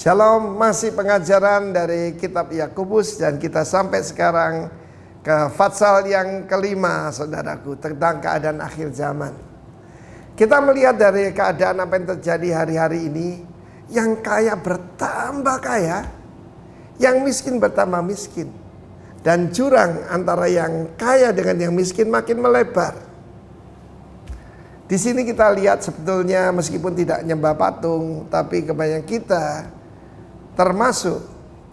Shalom, masih pengajaran dari kitab Yakobus dan kita sampai sekarang ke pasal yang kelima, saudaraku, tentang keadaan akhir zaman. Kita melihat dari keadaan apa yang terjadi hari-hari ini, yang kaya bertambah kaya, yang miskin bertambah miskin, dan jurang antara yang kaya dengan yang miskin makin melebar. Di sini kita lihat sebetulnya meskipun tidak nyembah patung, tapi kebanyakan kita termasuk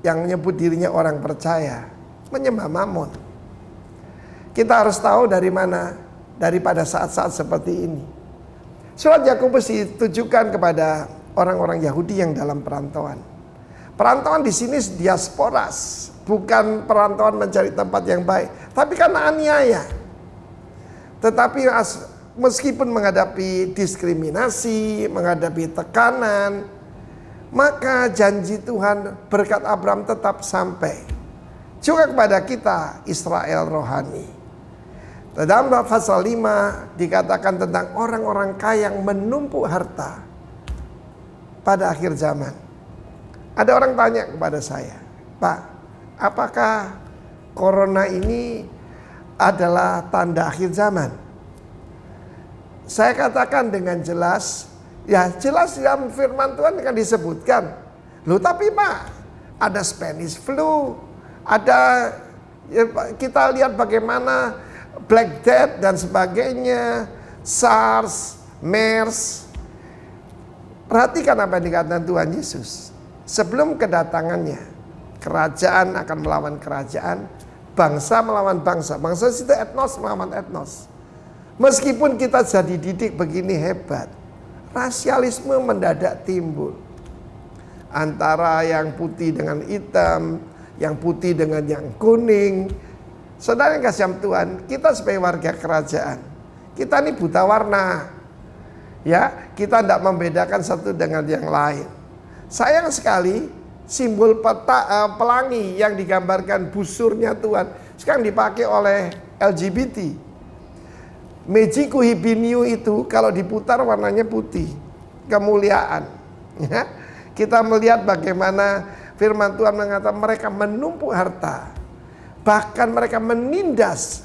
yang menyebut dirinya orang percaya menyembah Mammon. Kita harus tahu dari mana, daripada saat-saat seperti ini. Surat Yakobus ditujukan kepada orang-orang Yahudi yang dalam perantauan. Perantauan di sini diasporas, bukan perantauan mencari tempat yang baik, tapi karena aniaya. Tetapi meskipun menghadapi diskriminasi, menghadapi tekanan, maka janji Tuhan berkat Abraham tetap sampai juga kepada kita, Israel rohani. Dalam pasal 5 dikatakan tentang orang-orang kaya yang menumpuk harta pada akhir zaman. Ada orang tanya kepada saya, Pak, apakah corona ini adalah tanda akhir zaman? Saya katakan dengan jelas, ya jelas dalam firman Tuhan akan disebutkan. Loh tapi Pak, ada Spanish flu, ada ya, kita lihat bagaimana Black Death dan sebagainya, SARS, MERS. Perhatikan apa yang dikatakan Tuhan Yesus. Sebelum kedatangannya, kerajaan akan melawan kerajaan, bangsa melawan bangsa. Bangsa itu etnos melawan etnos. Meskipun kita jadi didik begini hebat, rasialisme mendadak timbul. Antara yang putih dengan hitam, yang putih dengan yang kuning. Saudara yang kasih Tuhan, kita sebagai warga kerajaan, kita ini buta warna. Ya, kita tidak membedakan satu dengan yang lain. Sayang sekali, simbol pelangi yang digambarkan busurnya Tuhan sekarang dipakai oleh LGBT. Mejiku Hibiniu itu kalau diputar warnanya putih, kemuliaan. Ya, kita melihat bagaimana firman Tuhan mengatakan mereka menumpuk harta, bahkan mereka menindas,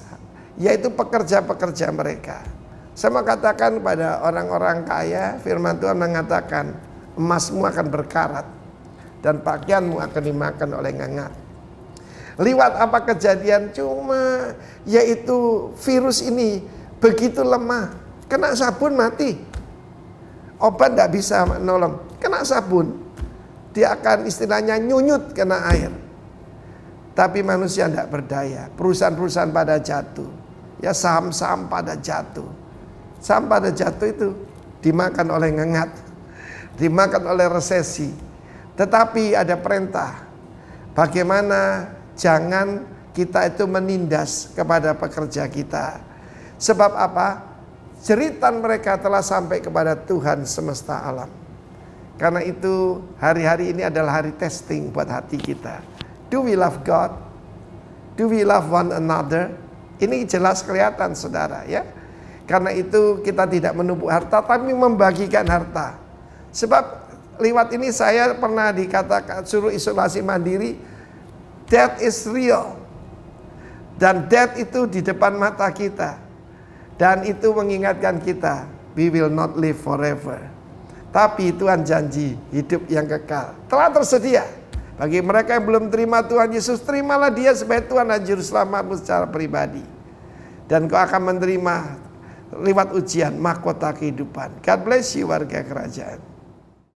yaitu pekerja-pekerja mereka. Saya mau katakan pada orang-orang kaya, firman Tuhan mengatakan emasmu akan berkarat dan pakaianmu akan dimakan oleh ngangak. Liwat apa kejadian? Cuma yaitu virus ini begitu lemah, kena sabun mati. Obat tidak bisa menolong, kena sabun dia akan istilahnya nyunyut kena air. Tapi manusia tidak berdaya. Perusahaan-perusahaan pada jatuh, ya saham-saham pada jatuh. Saham pada jatuh itu dimakan oleh ngengat, dimakan oleh resesi. Tetapi ada perintah, bagaimana jangan kita itu menindas kepada pekerja kita. Sebab apa? Jeritan mereka telah sampai kepada Tuhan semesta alam. Karena itu hari-hari ini adalah hari testing buat hati kita. Do we love God? Do we love one another? Ini jelas kelihatan saudara ya. Karena itu kita tidak menumpuk harta tapi membagikan harta. Sebab lewat ini saya pernah dikatakan suruh isolasi mandiri. Death is real. Dan death itu di depan mata kita. Dan itu mengingatkan kita, we will not live forever. Tapi Tuhan janji hidup yang kekal telah tersedia. Bagi mereka yang belum terima Tuhan Yesus, terimalah dia sebagai Tuhan dan Juru Selamatmu secara pribadi. Dan kau akan menerima lewat ujian mahkota kehidupan. God bless you warga kerajaan.